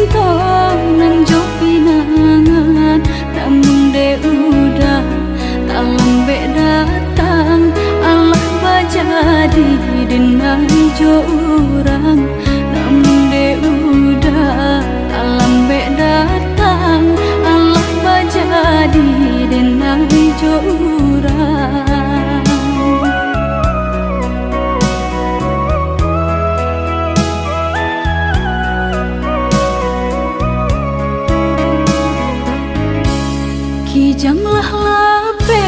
tong nang jo pinangan namun de udah tak lambe datang Allah bajadi denai jo urang namun de udah tak lambe datang Allah bajadi denai jo urang. Kijanglah lape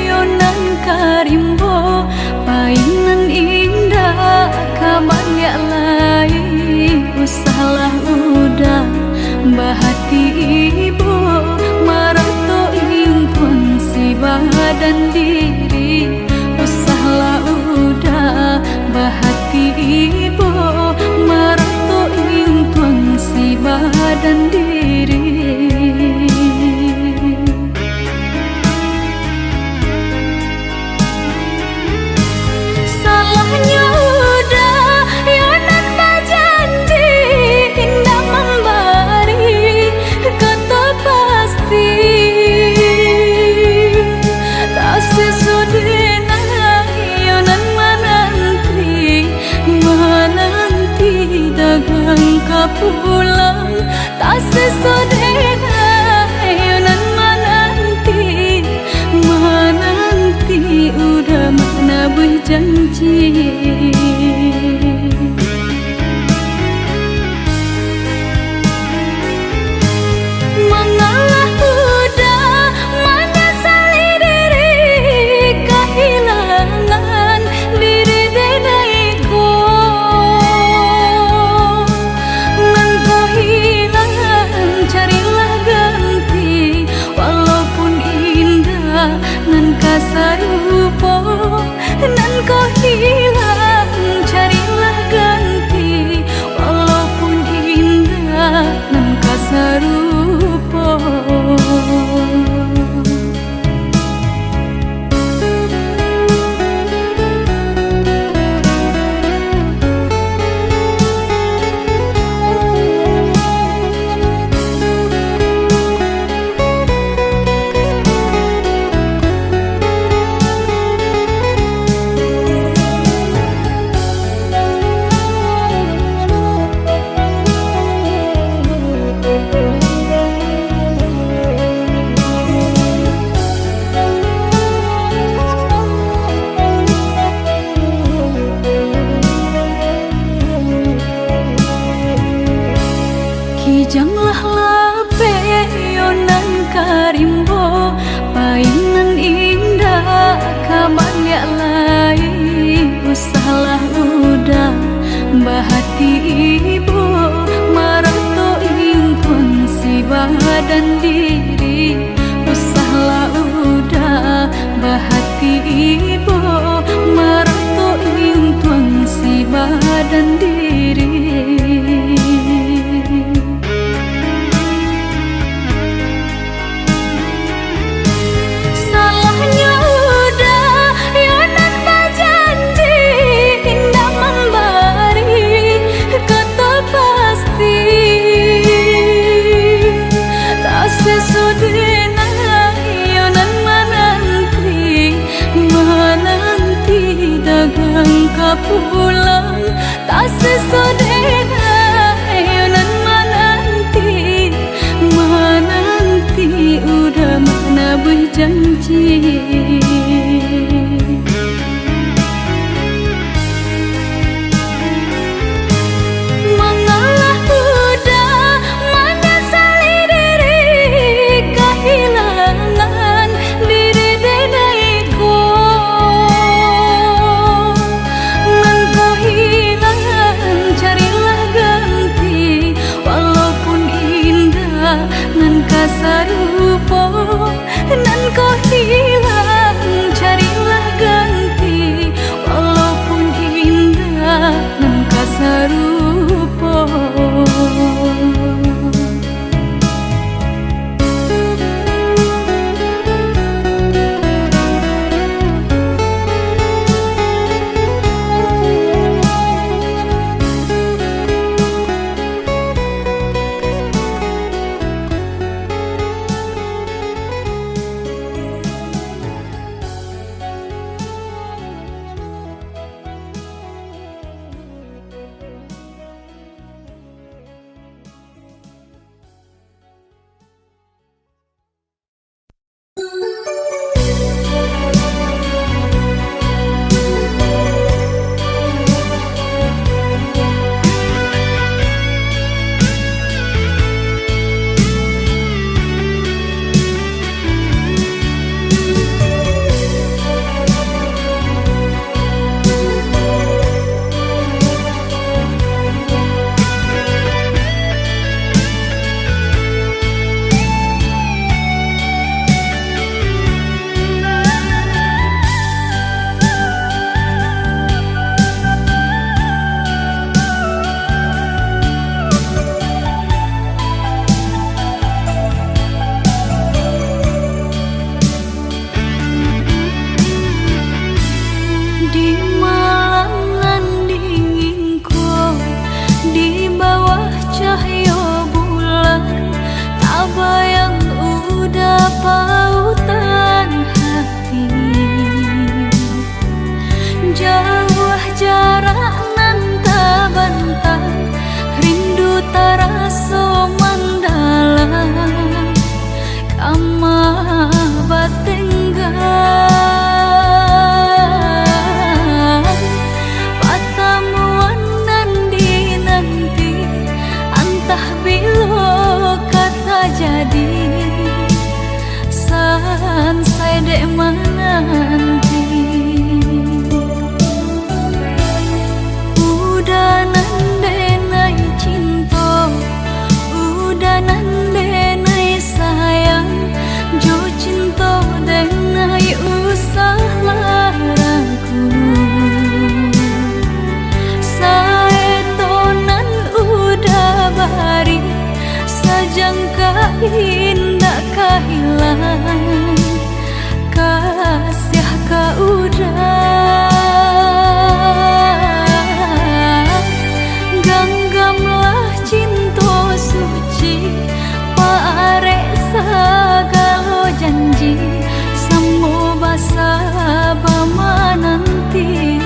yonan karimbo painan indah kabalya lai usahlah udah bahati ibu marato impun si badan diri usahlah udah bahati ibu marato impun si badan diri. Pulang tak sesodena yonan menanti udah mana berjanji. Mengalah udah menyesali diri kehilangan diri denaiku. Nan kasarupo nan kau hilang carilah ganti walaupun indah nan kasarupo. Kijanglah lape yonan karimbo painan indah kabalya lai usahlah udah bahati ibu marato impun si badan diri usahlah udah bahati ibu marato impun si badan diri. Pulang tak sesodena yonan menanti udah mana berjanji. Mengalah udah menyesali diri kehilangan diri denaiku. Nan kasarupo nan kau hilang menanti. Udah nandenai cinta, udah nandenai sayang, jo cinta denai usah laraku. Saetonan udah bari, sajangka indah kehilangan, kasih ka udah ganggamlah cinta suci, parek sagalo janji, sambo basa bama nanti.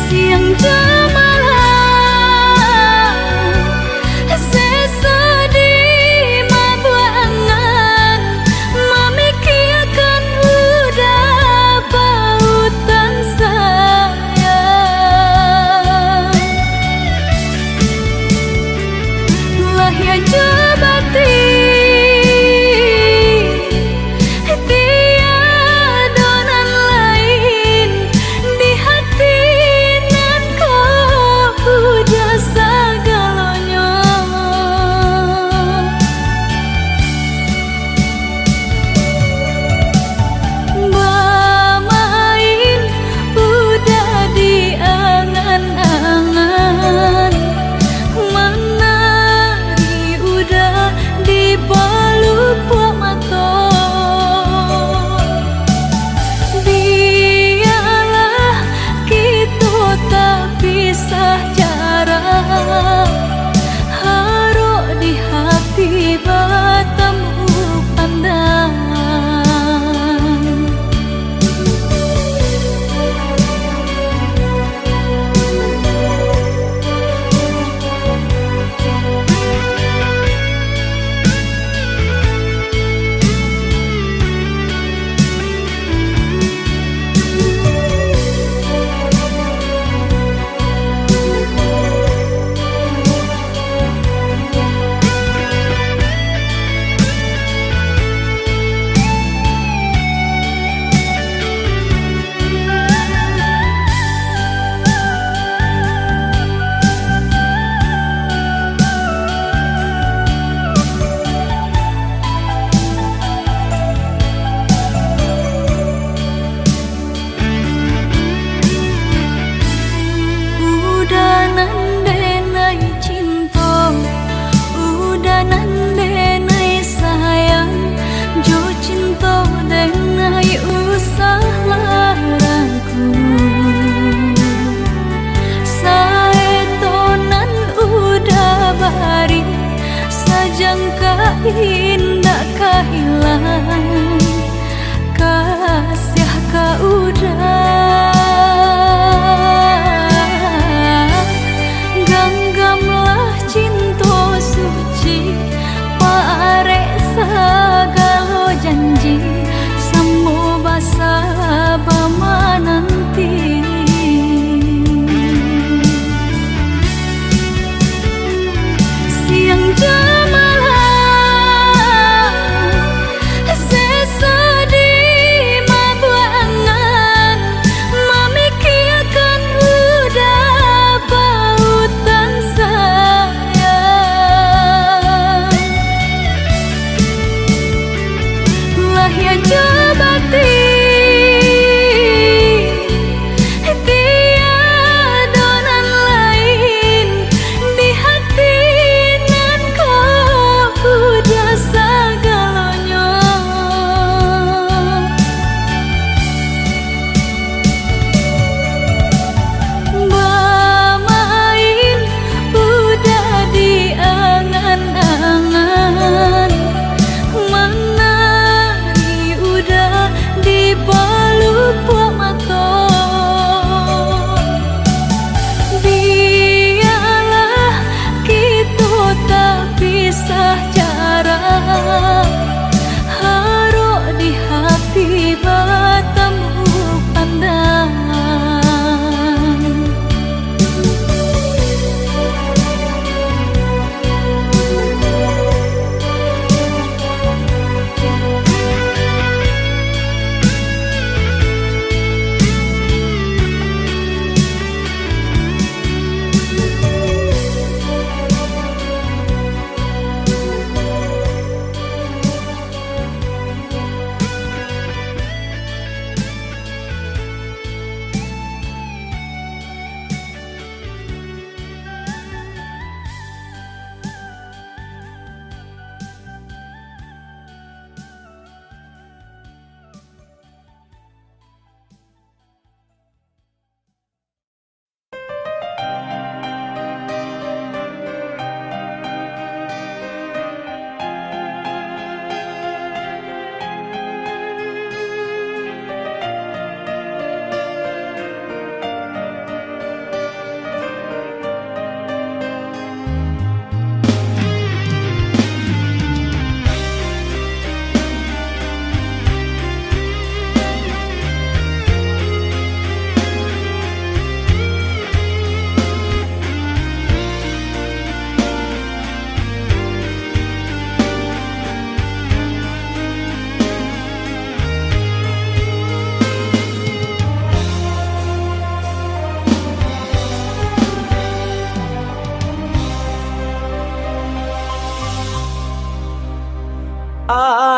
Siang jemalah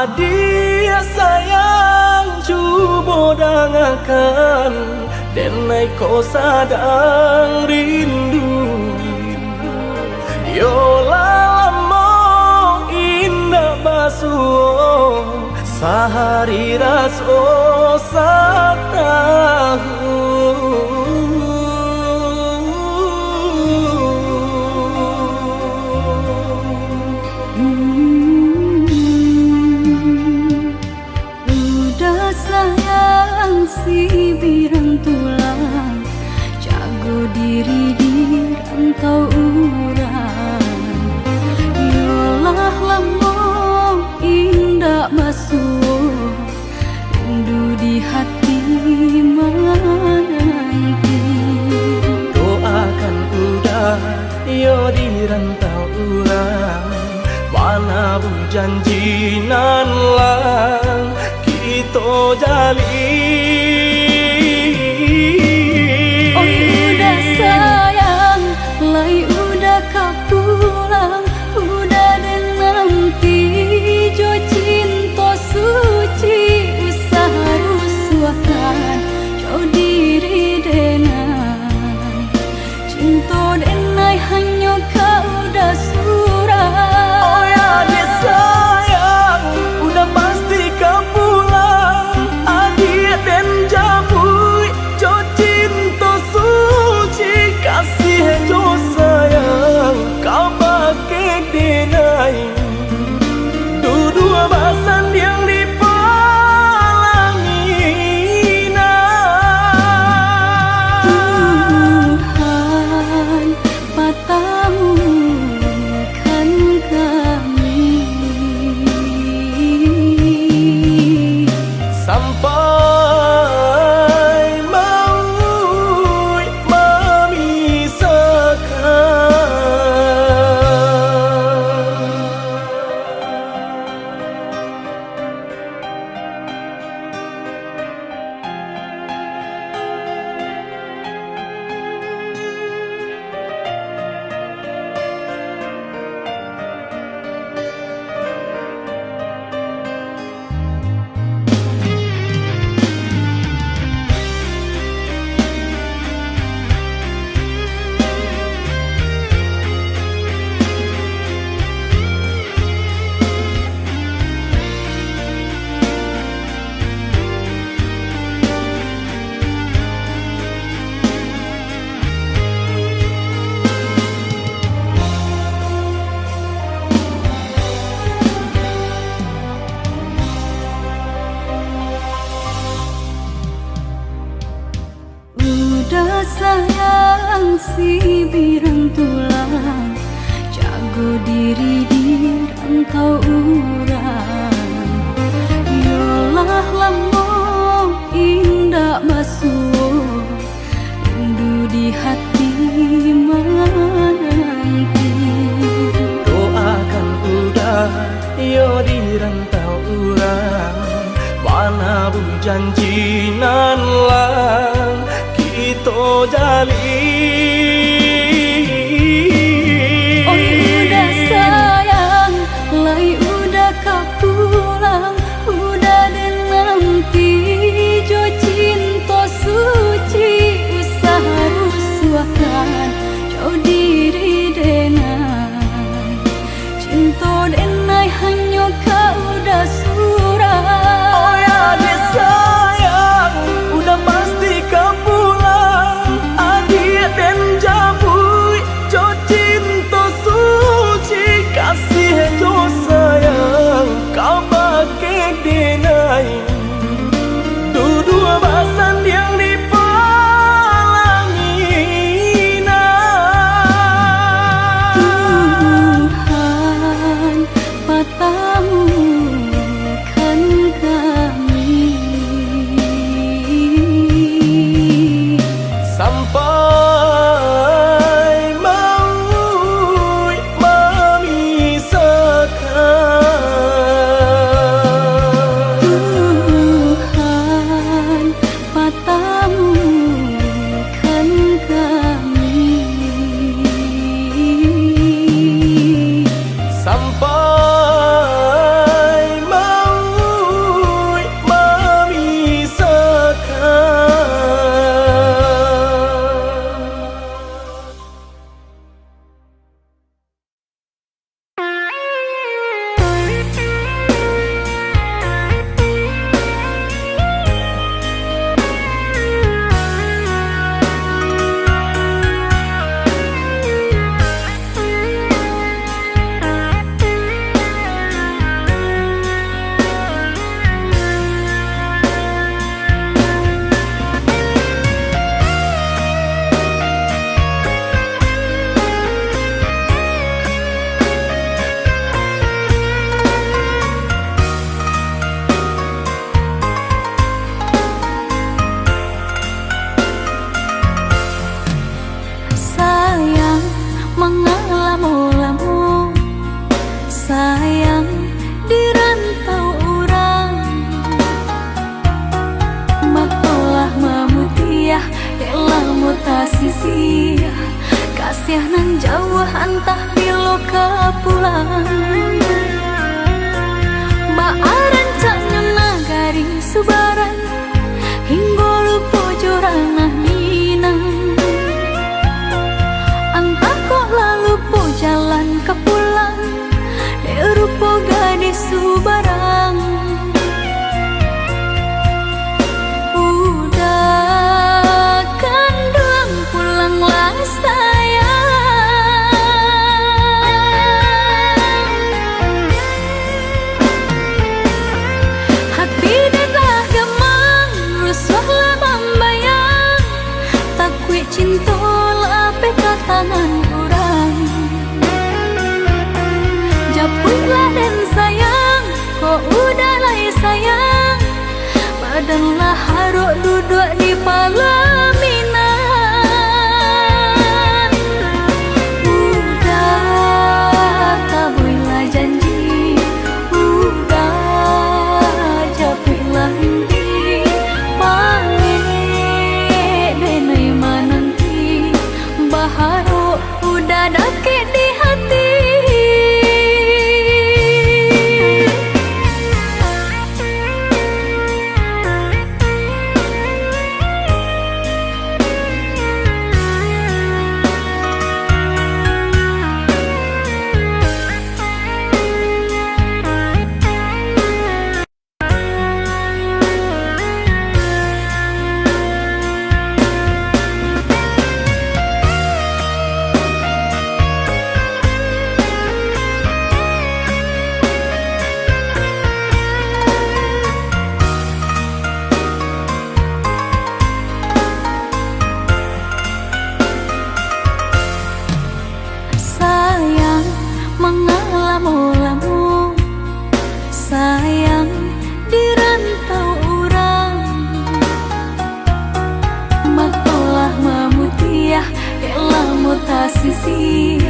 Adik sayang cuba dengarkan, denai kau sadang rindu. Yolah lama indah basuh, sehari raso satahu. Udah sayang si birang tulang, jago diri di rantau urang. Yolah lamo indah basuh, rindu di hati menanti. Doakan udah yo di rantau urang, mana bu janji nan lang kita jalin. Oh udah sayang, lai udah kau pulang, udah dan nanti jo cinta suci usaha rusuhan jauh diri denai, cinta denai hanya kau udah surah. Oh ya dia sayang, udah pasti kau pulang. Adik dan jabui jo cinta suci, kasih jo sayang kau pakai denai. Dua basan yang dipalangina. Tuhan patahkan kami sampai maut Udah sayang si birang tulang, jago diri di rantau urang. Yolah lamo indah basuh, rindu di hati menanti. doakan udah yo di rantau urang, mana bu janji nan lang kita jalin. Oh udah sayang, lai udah kau pulang, udah dan nanti jo cinta suci usaha rusuhan jauh diri denai, cinta denai hanya kau udah surah. Oh ya dia sayang, udah pasti kau pulang. Adik dan kasih nan jauh antah bilo kapulang Baaran caknya nagari subaran hingga lupa joranah minang Antah kok lalu po jalan ke pulang rupa gadis subarang Udah kandung pulanglah sayang Hati dah gemang rusuhlah membayang Takut cinta lape ke tangan orang Japulah dan sayang, kok udah lah sayang Badanlah haruk duduk di pelaminan Udah tabuilah janji Udah japulah henti Panggil denai mananti Baharuk udah dakik di hati Mengalamu-lamu sayang di rantau orang Makolah memutiah elah mutasisi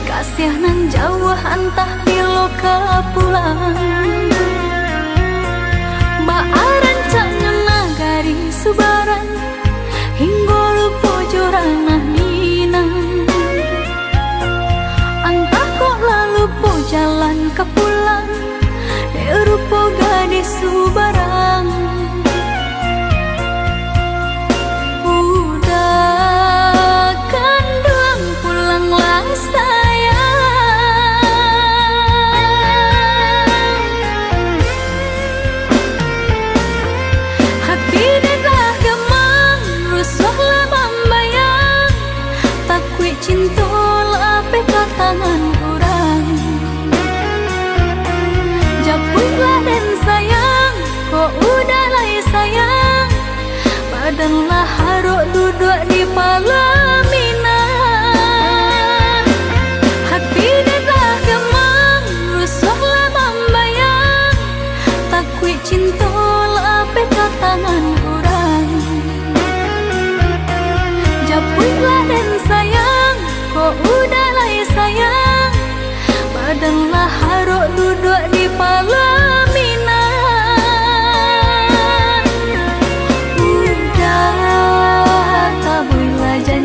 Kasih nan jauh antah bilo kapulang Baaran caknya nagari subaran hingga lupa joranah minang Lupa jalan ke pulang rupa gadis subarang Udah kandung pulanglah sayang Hati dah gemang rusuhlah membayang Takut cinta lape ke tangan orang Japulah dan sayang, kok udah lah sayang Badanlah haruk duduk di pelaminan Hati dah gemang, rusuhlah membayang Takut cinta lape ke tangan orang Japulah dan sayang, kok udah lah sayang Badanlah haruk duduk di pelaminan Udah tabuilah janji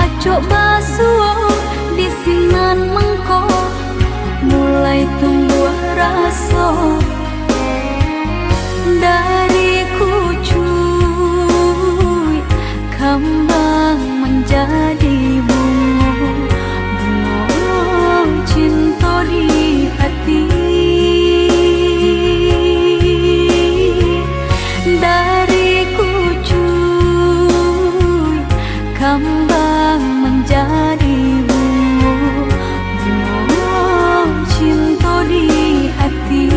Acok basuh di sinan mengko mulai tumbuh rasa dari kucuy kembang menjadi bunga cinta di hati. Dari kucuy kembang menjadi bunga cinta di hati.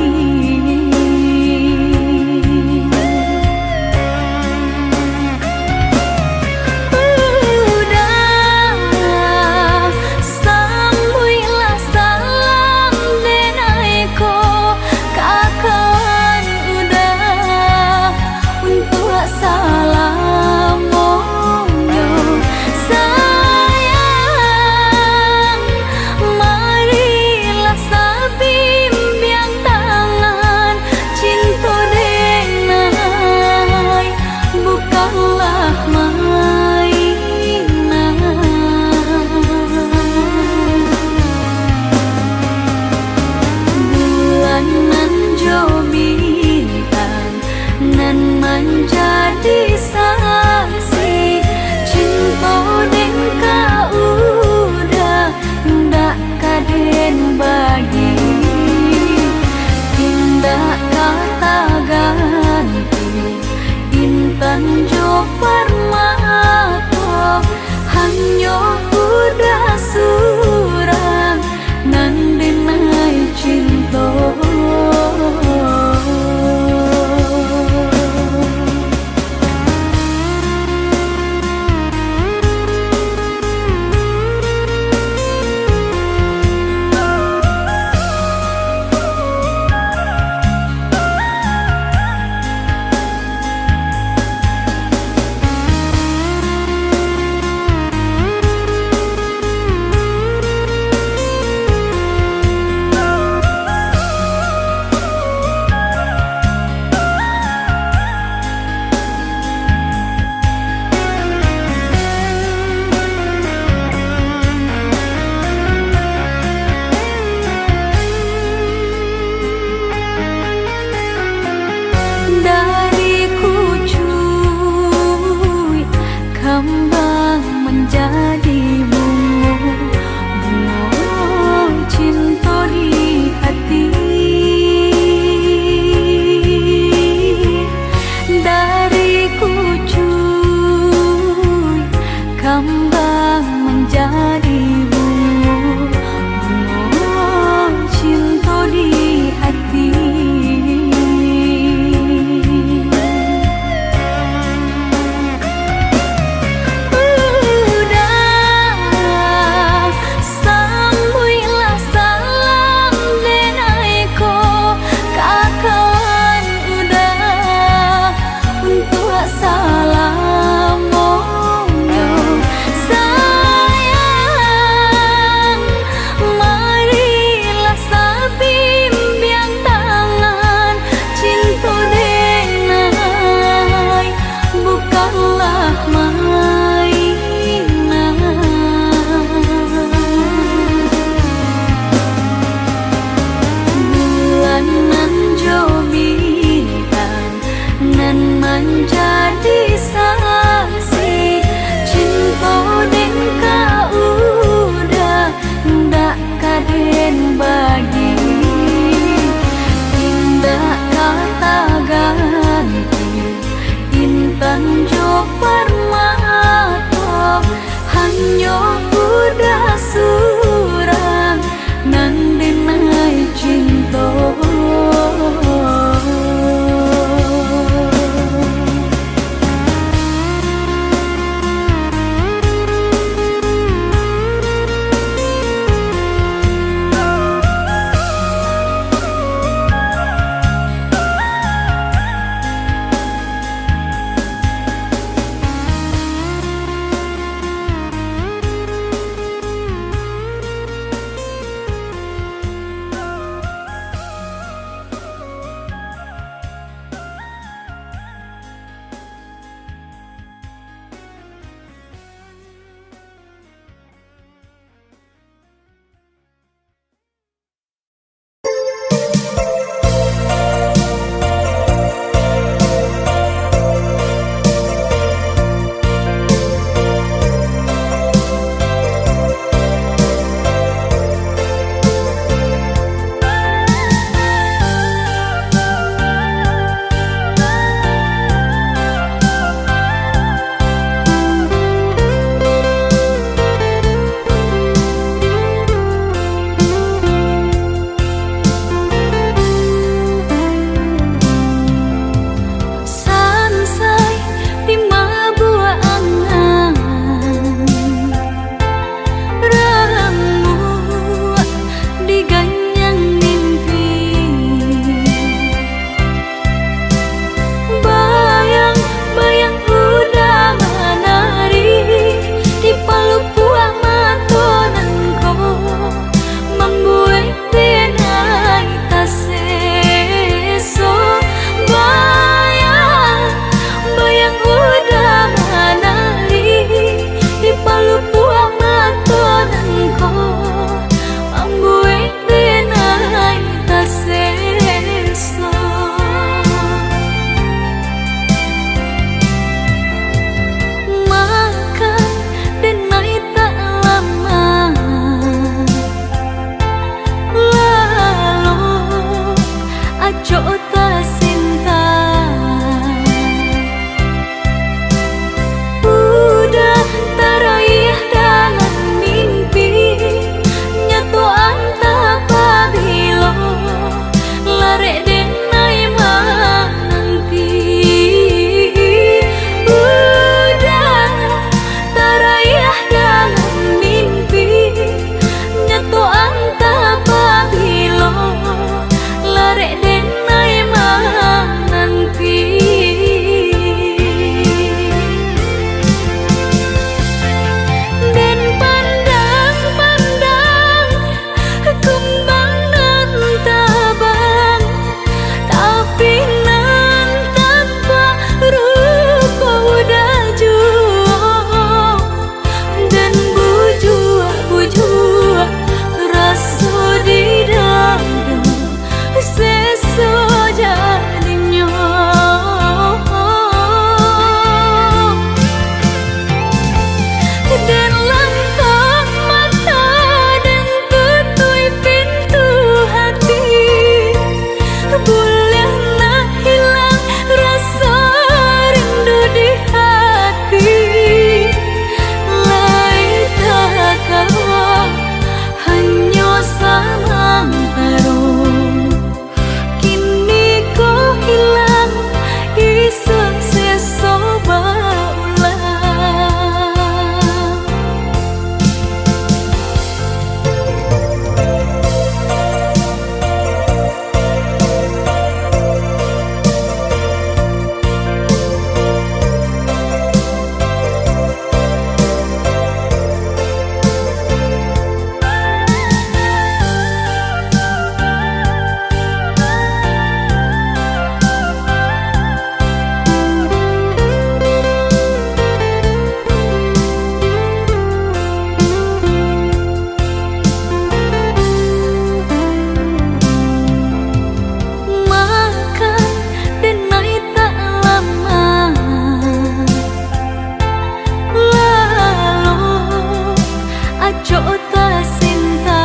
tak cinta.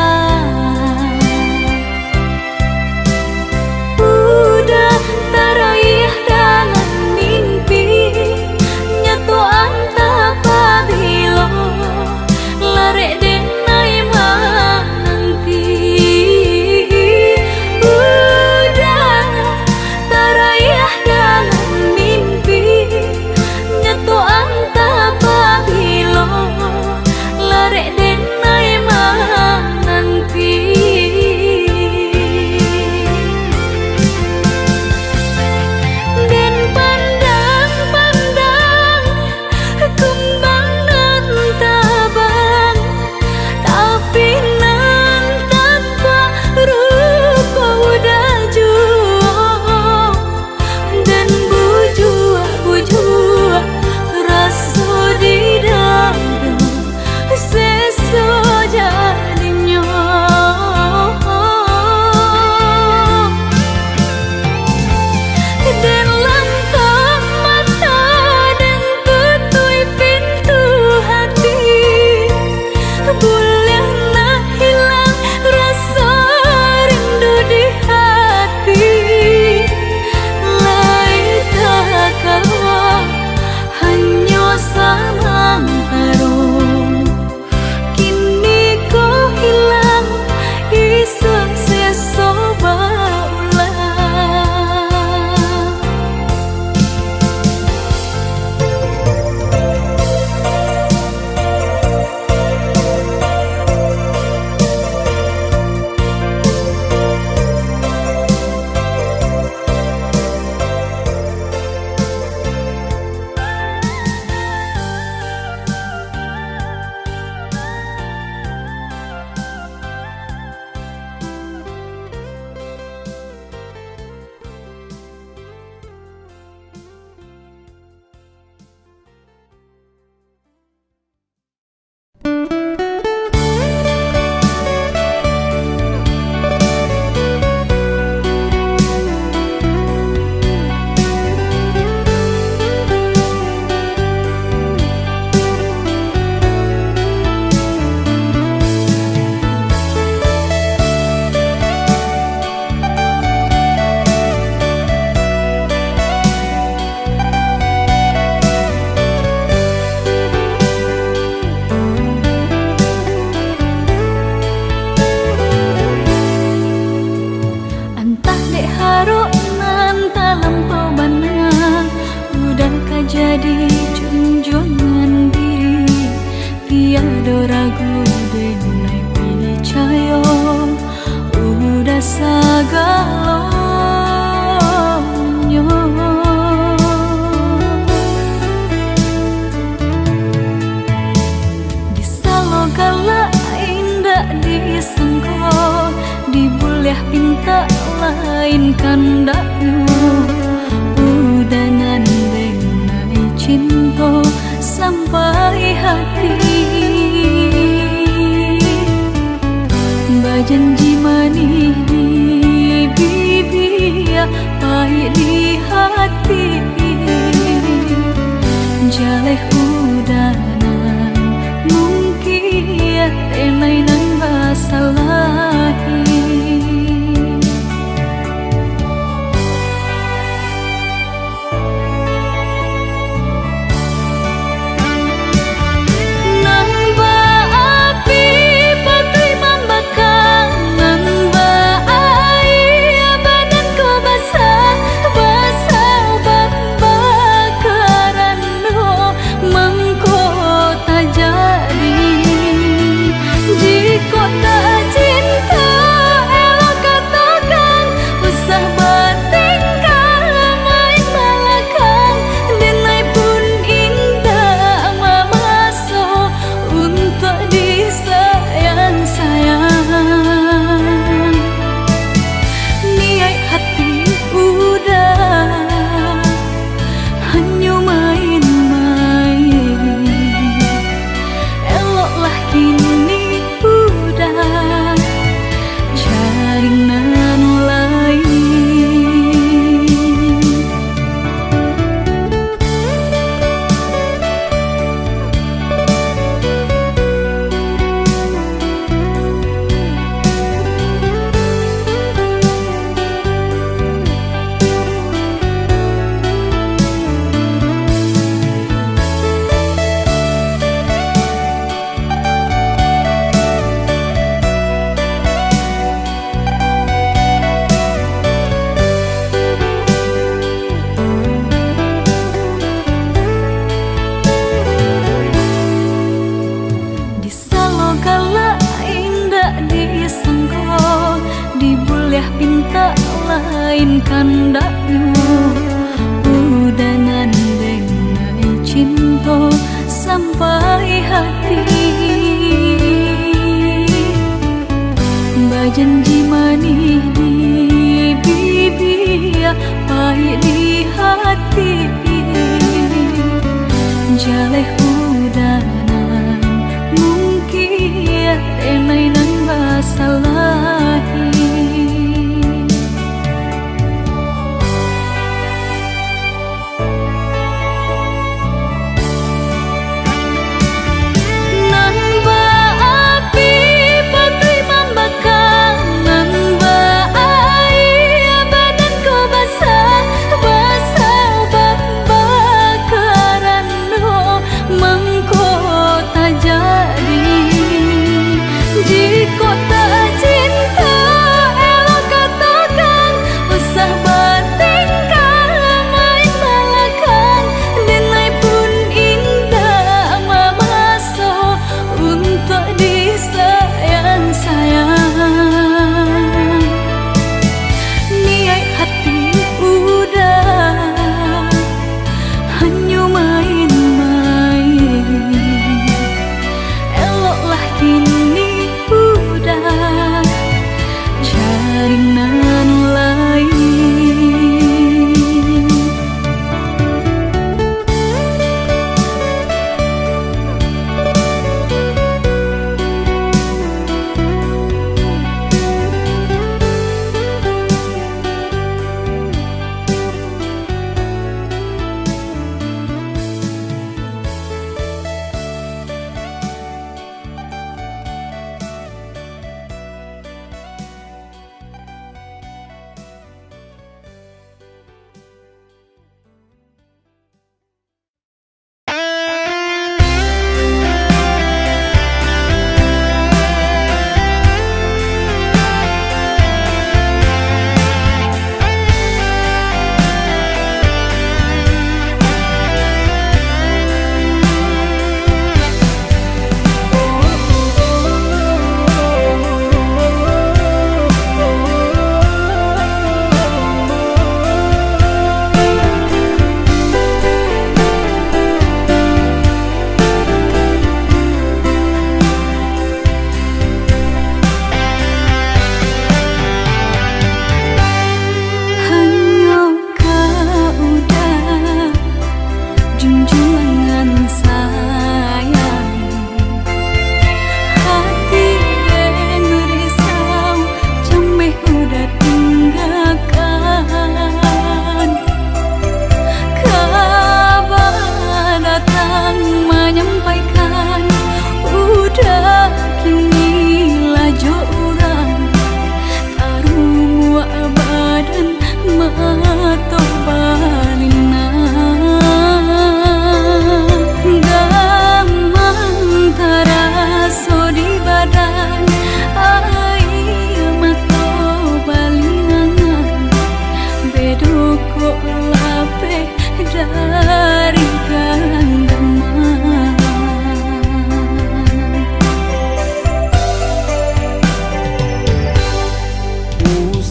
Udah teraih dalam mimpi, nyatu anta pabilo larek denai nanti. Udah teraih dalam mimpi, nyatu anta pabilo larek denai nanti. Den pandang-pandang kembang nan tabang, tapi nan tanpa rupa udah jua. Dan bujua rasa di dalam seso jadinya. Dan lampak mata dan tutui pintu hati, boleh nak hilang rasa rindu di hati. Lain tak kawa hanya samang harum, kini kau hilang isak seso baulah. Entah dek haruk nan tak lampau banang, udah jadi junjungan diri. Tiada ragu denai percaya, udah sagalonyo. Disalo galak indah disangka, dibuleh pinta lain kandaknya. Udangan denai cinta sampai hati, bajanji manis di bibir, pahit di hati. Jaleh udanan mungkin denai nan basalahi. Kota Kuliah pinta lain kandaknya udangan dengan cinta sampai hati bajanji manis di bibir pahit di hati jaleh udanan mungkin enai nan basalahi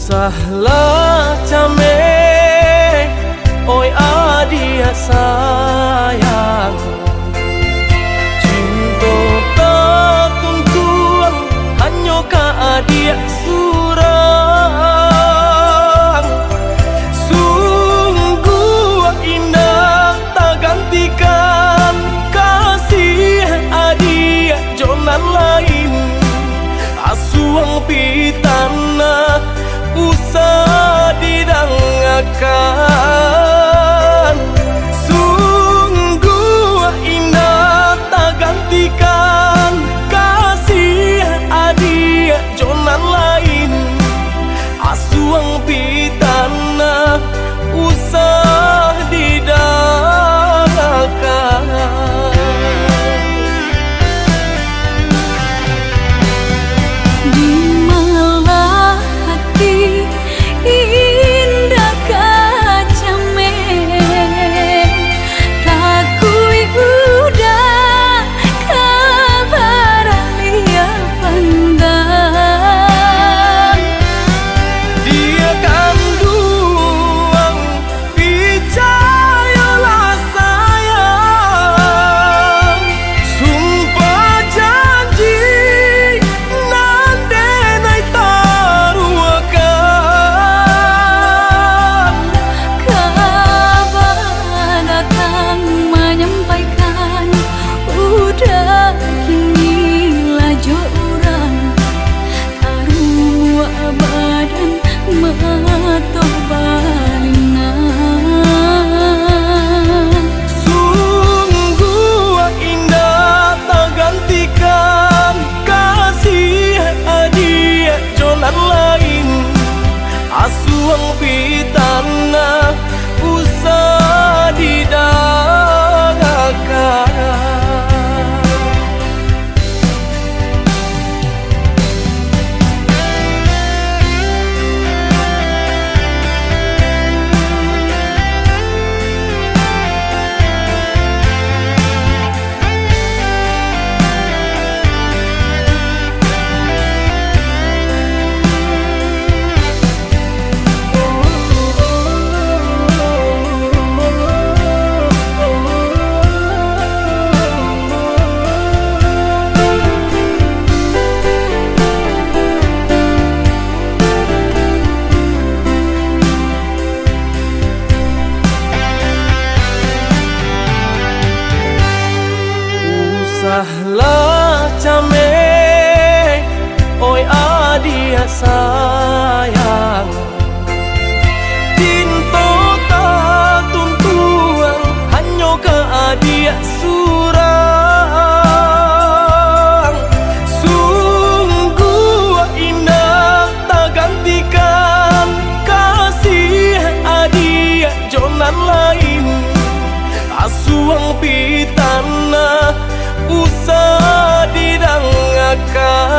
Sahlah came, oi adia sayang, cinta takun kuang hanya ka adia surang. Sungguh indah tak gantikan kasih adia jonan lain, asuang pitana usah didangakan. Sungguh indah tak gantikan kasih adia jonan lain, asuang pitana usah didangakan. Indah kacang dia sayang. Cinta tak tuntuan hanya ke dia surang. Sungguh indah tak gantikan kasih adia jonan lain. Asuang pitana usah didangakan.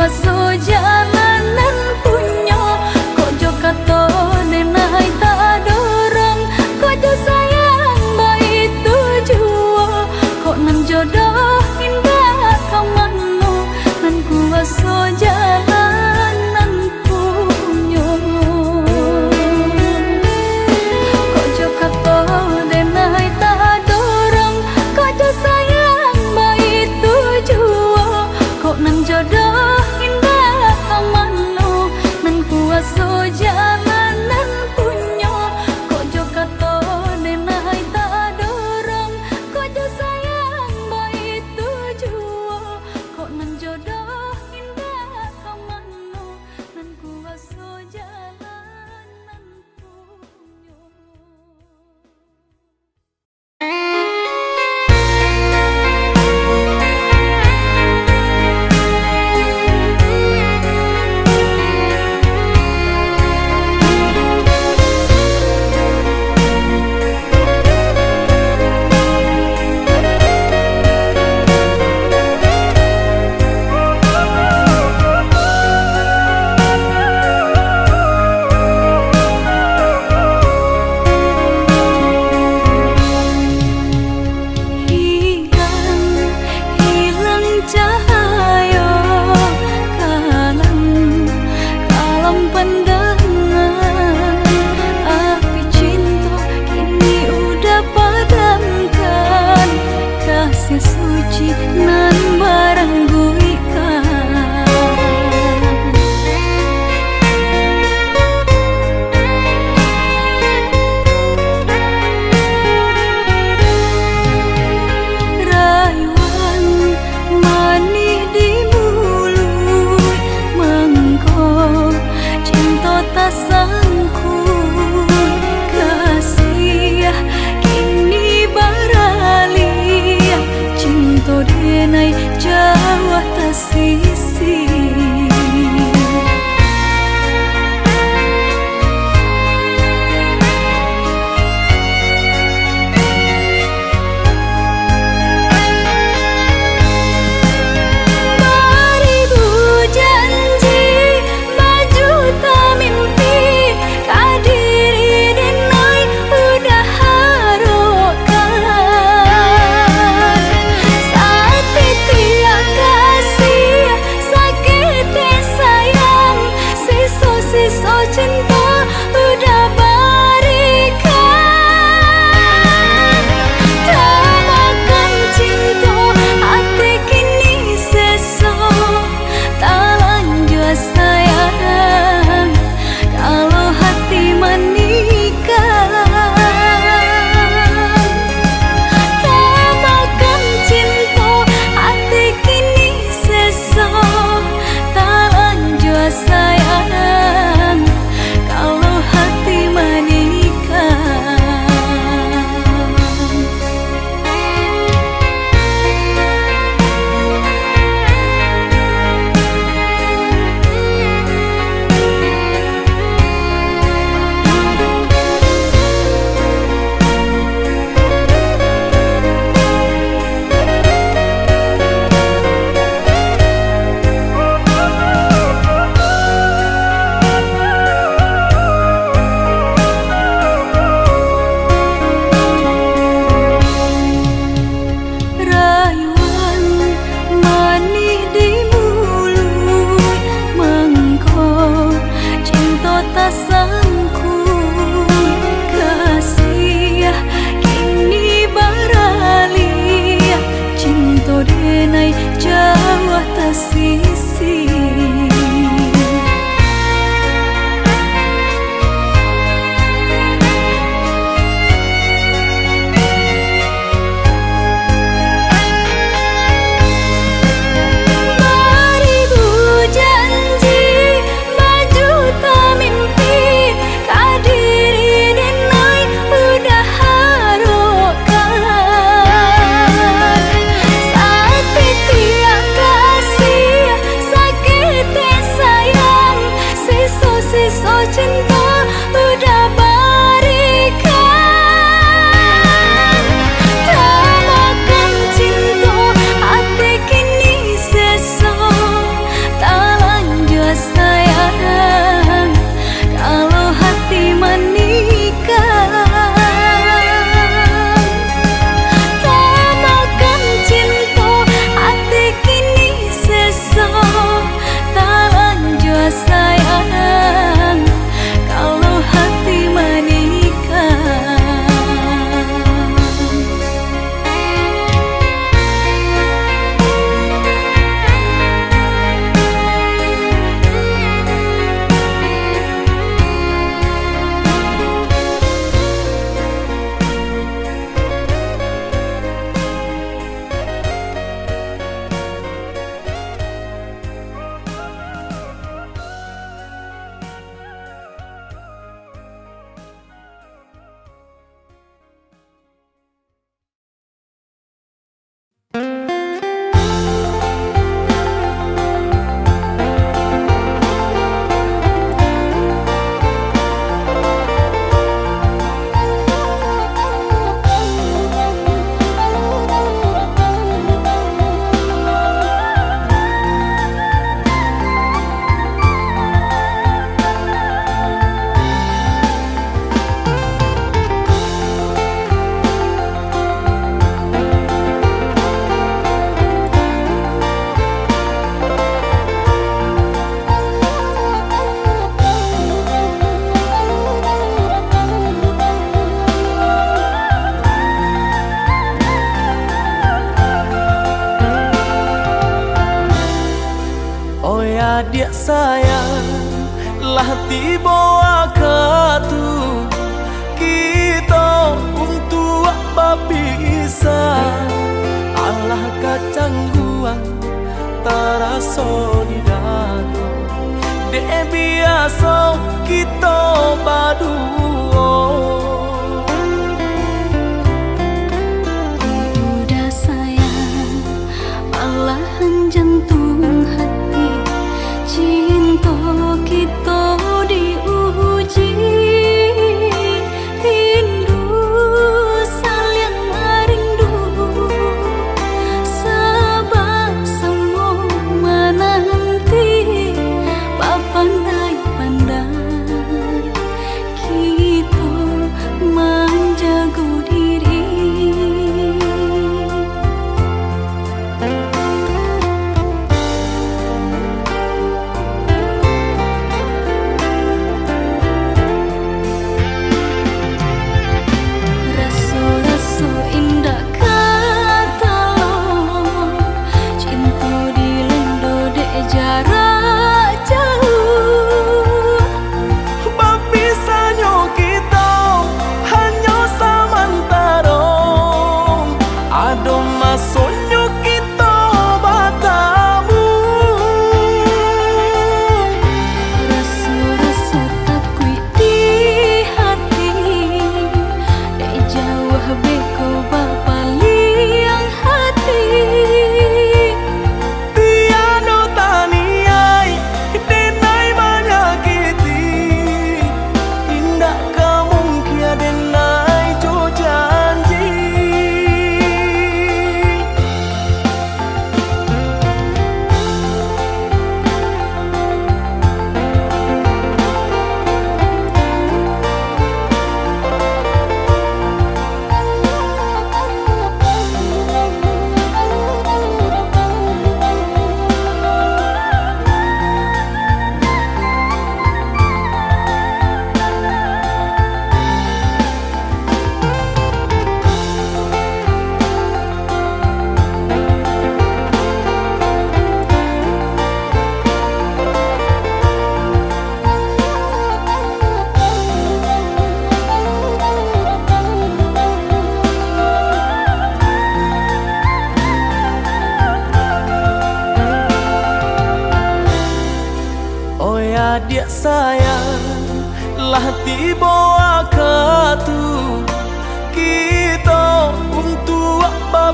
kuaso jalanan punyo kok jo kato denai tak dorong kok jo sayang baik tujuo kok nan jodoh indah kamano nan kuaso jalanan punyo kok jo kato denai tak dorong kok jo sayang baik tujuo kok nan jodoh indah kamano nan kuaso jalanan punyo kok jo kato denai tak dorong kok jo sayang baik tujuo kok nan jodoh indah kamano nan kuaso jalanan punyo. Hilang cahaya kalam pandangan api cinta kini udah padamkan kasih suci nan barangguikan rayuan manis di mulut mangkok cinta tak sangkut kasih kini baralia cinta denai jauh tak sisi beribu janji maju tak mimpi kadiri denai udah harokan saat tiap kasih sakit sayang siso cinta udah berikan tamakan cinta hati kini seso tak lanjut sayang kalau hati menikah tamakan cinta hati kini seso tak lanjut sayang kalau hati menikah. Rayuan manis di mulut mangkok cinta tak sangkut kasih kini baralia cinta denai jauh tak sisi beribu janji maju tak mimpi kadiri denai udah harokan saat tiap kasih sakit adik sayang, lah tiba waktu kita untuk bisa. Allah kacangguan terasa di dado, dek biasa kita berdua. Udah sayang, malahan jantung hati, cinta kita diuji. Rindu saling rindu, sebab semua menanti. Pandai-pandai kita menjaga diri. Rasa-rasa indah kata lo, cinta dilendo dek jarak jauh. Berpisahnya kita hanya sementara, ada masanya kita bertemu. Rasa-rasa takut di hati, dek jauh beko bapaliang hati. Tiada taniai denai menyakiti, indah kamu kia denai jo janji. Adik sayang, lah tiba waktu kita untuk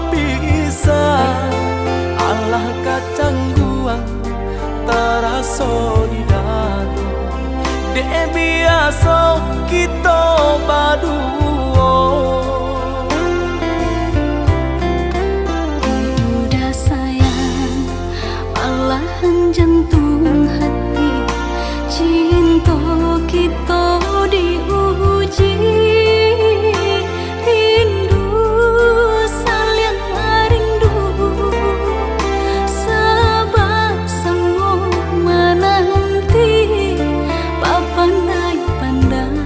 bisa. Allah kacangguan terasa di dado, dek biasa kita berdua. Udah sayang, malahan jantung hati, cinta kita diuji. Rindu saling rindu, sebab semua menanti. Pandai-pandai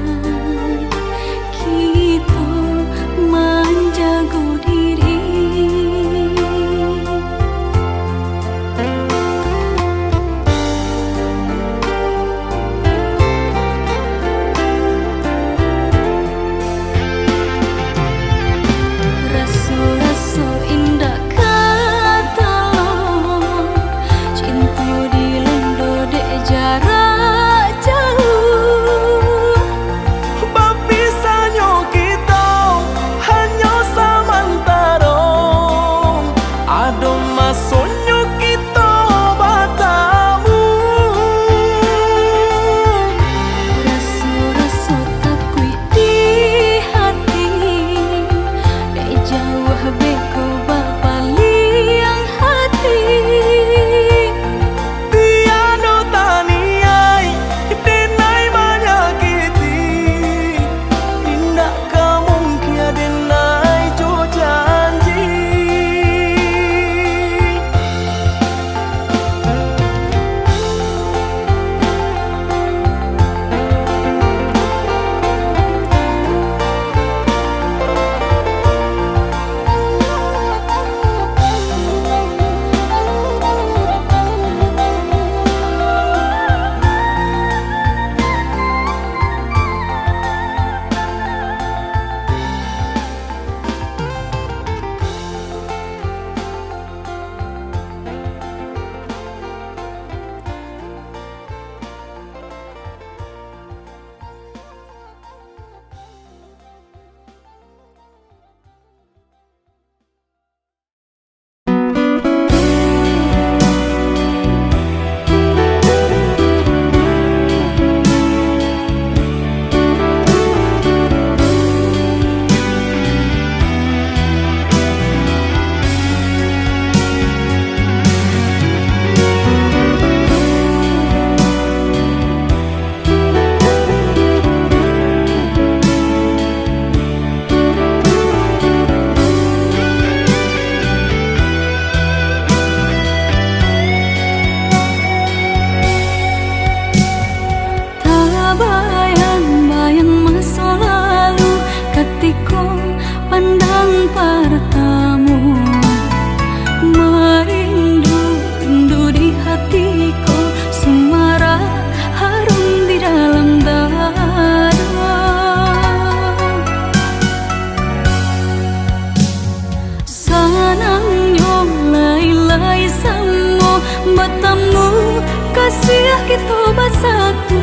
kasih kita bersatu,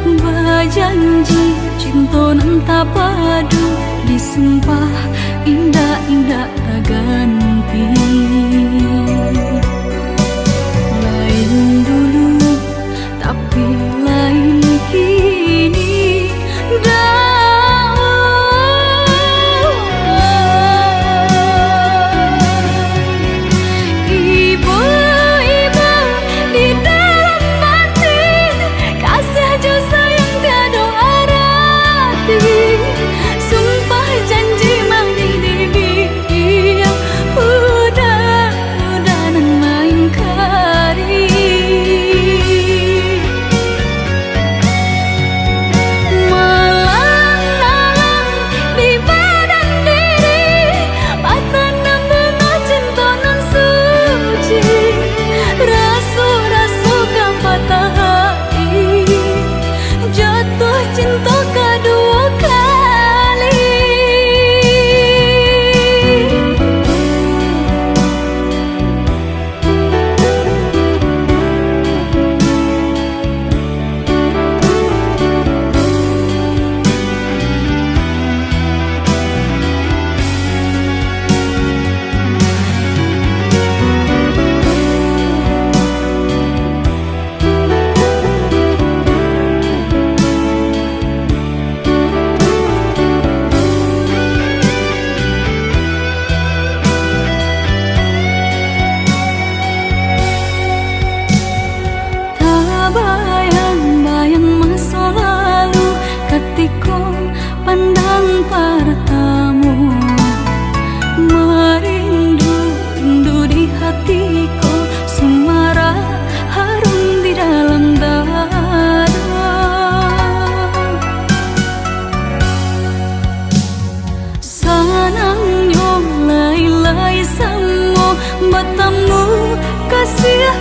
berjanji cinta nan tak padu, disumpah indah-indah tak ganti. Lain dulu tapi lain kini,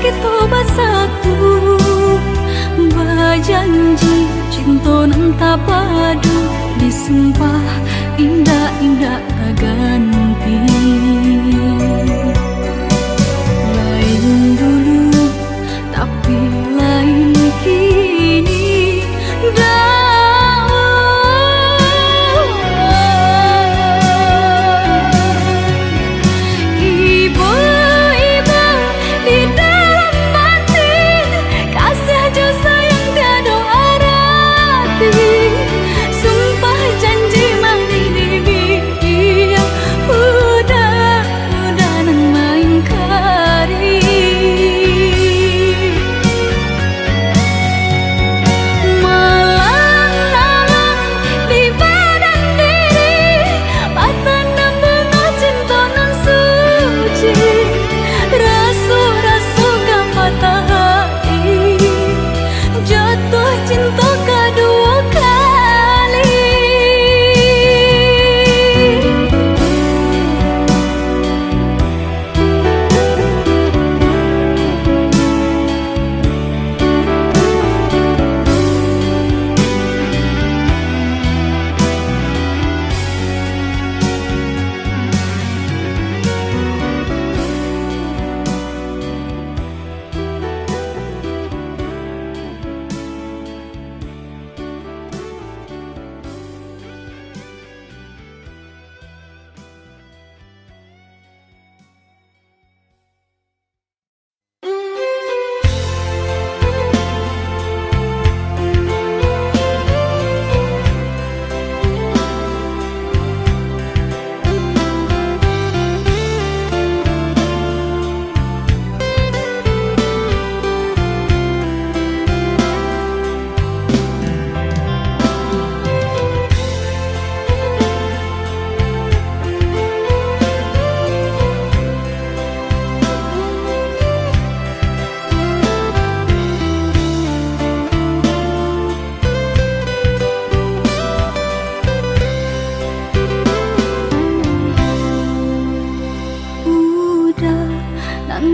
kita bersatu, berjanji cinta nan tak padu, disumpah indah-indah tak ganti. Lain dulu tapi lain kini,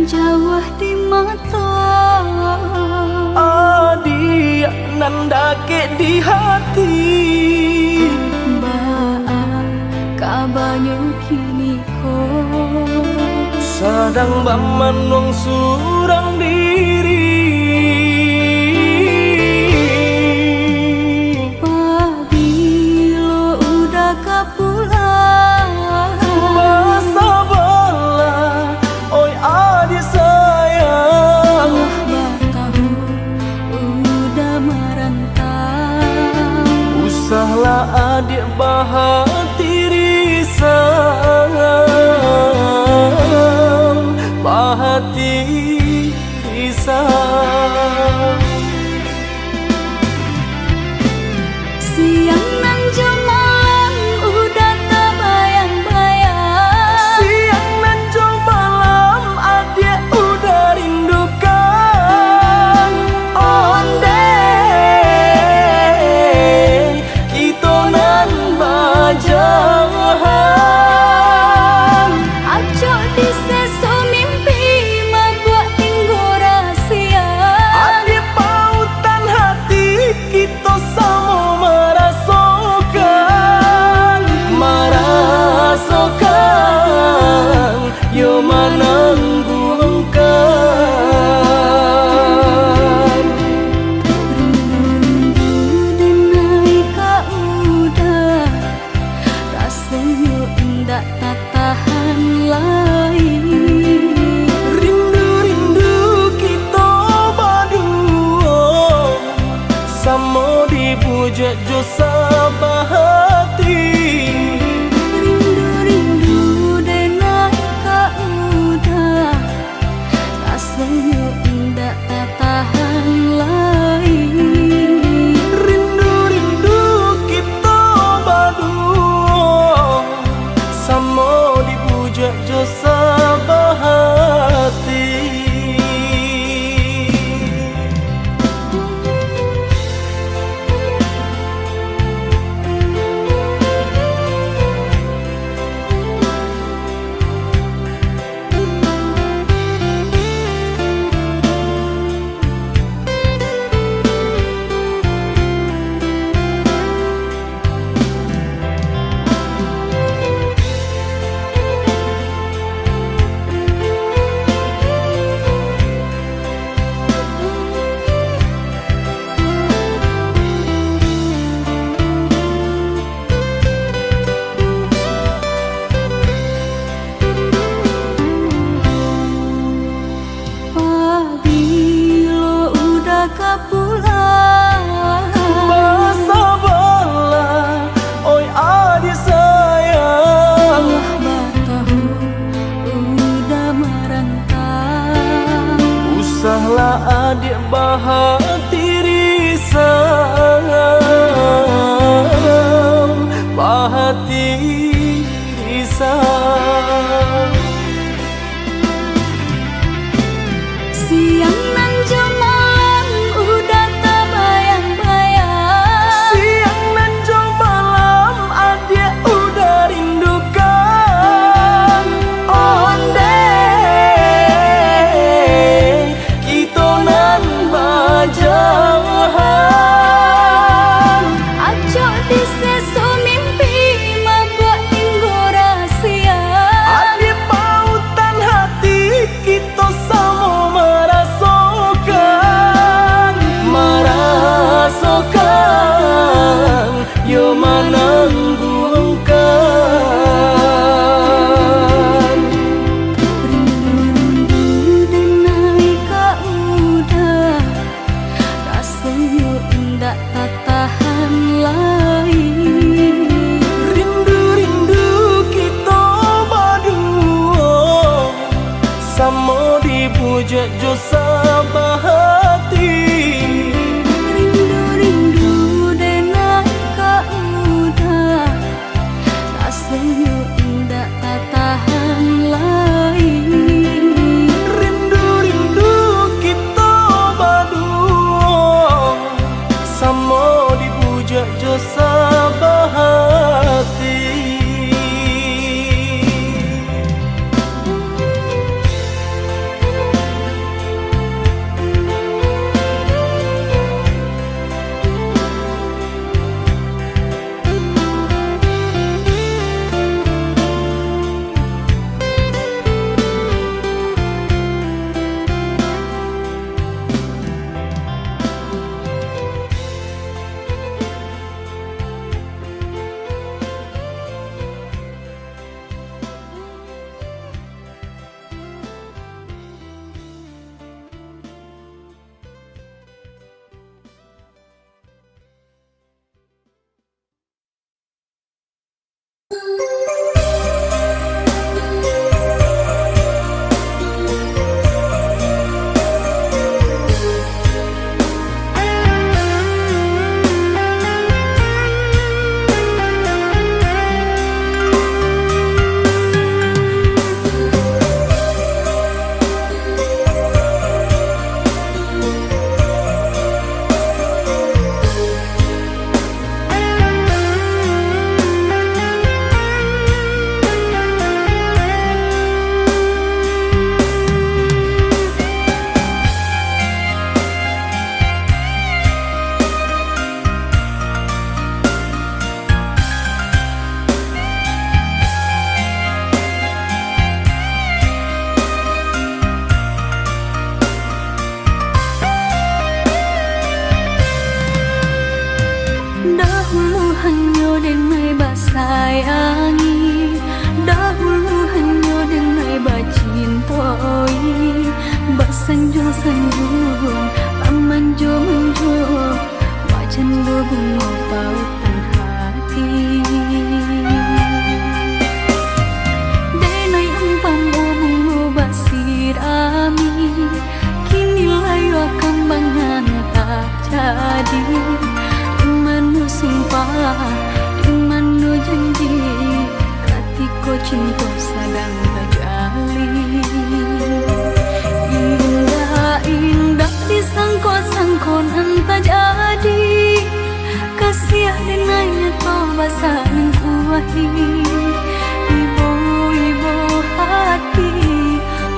jauh di mata, adia nan dake di hati. Baa kabanyu kini ko sadang baman wong surang diri. bahati risau, bahati risau. Siang nan malam udah tak bayang-bayang. Siang nan malam adik udah rindukan. Ondeh kita nan bajahan. Acok di seso mimpi mabuat tinggu rahasia. Adik pautan hati kita sama merasakan, merasakan yo menangguhkan. Rindu denai ka udah, rasanya indah tak tahan lain. Rindu-rindu kita berdua, sama dipuja jo sabahati. Rindu-rindu denai ka udah, rasanya indah tak tahan lain. Rindu-rindu kita berdua, sama dipuja jo sabahati. Pabilo udah kapulang, Bersabarlah, oi adik sayang. batahu udah merentang. Usahlah adik bahati risau, bahati risau. Siang nan malam udah tak bayang-bayang. Siang nan malam adik udah rindukan. Ondeh kita nan bajahan. Acok di seso mimpi mabuat tinggu rahasia. Adik pautan hati kita sama merasakan, merasakan yo menangguhkan. Rindu-rindu denai ka udah, rasanya indah tak tahan lain. Rindu-rindu kita berdua, sama dipuja jo sabahati. Rindu-rindu denai ka udah, rasanya indah tak tahan lain. Rindu-rindu kita berdua, sama dipuja jo sabahati. sanjung pamanjo manjo wajan bunga pautan hati denai empam bunga basirami kini layu kambangan tak jadi imanu sumpah imanu janji katiko cinta sadang terjalin indah disangko-sangko entah jadi kasih dengannya toba saling kuahi ibu hati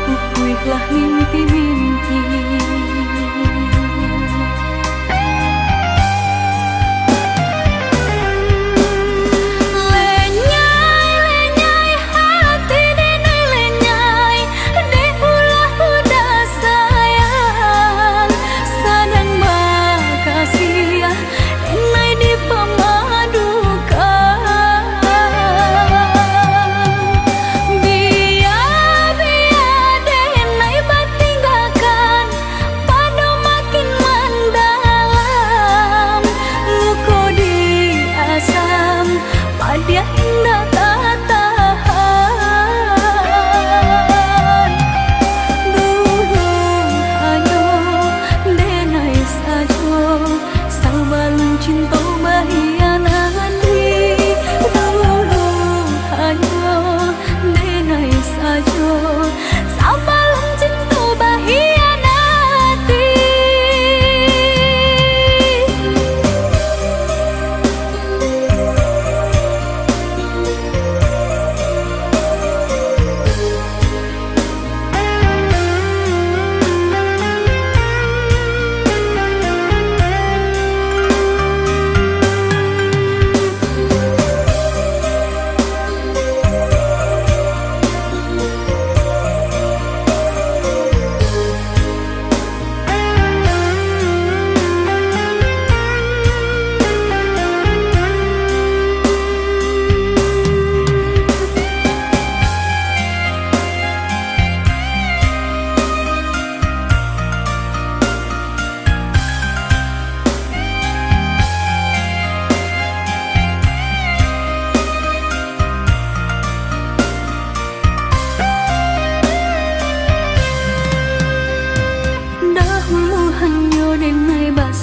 pupuihlah mimpi-mimpi dia indah tak tahan dulu hanya denai saja sabalun cinta bahian hati dulu hanya denai saja sabalun cinta bahian hati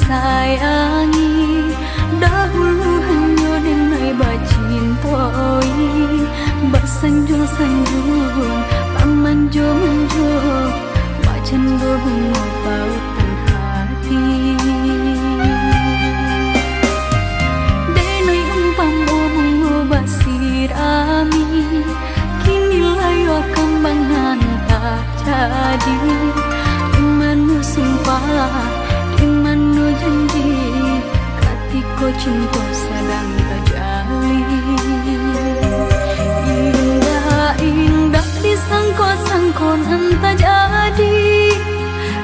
sayangi dahulu hanya denai bacintoi basanjung-sanjung pamanjo-manjo wajan bunga pautan hati denai umpam bunga basirami kini layu kambangan tak jadi imanu sumpah imanu janji katiko cinta sadang terjalin indah disangko-sangko entah jadi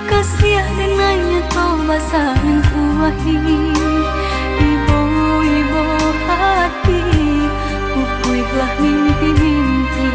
kasih dengannya toba saling kuahi ibu hati pupuihlah mimpi-mimpi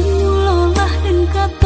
mengulolah dan kata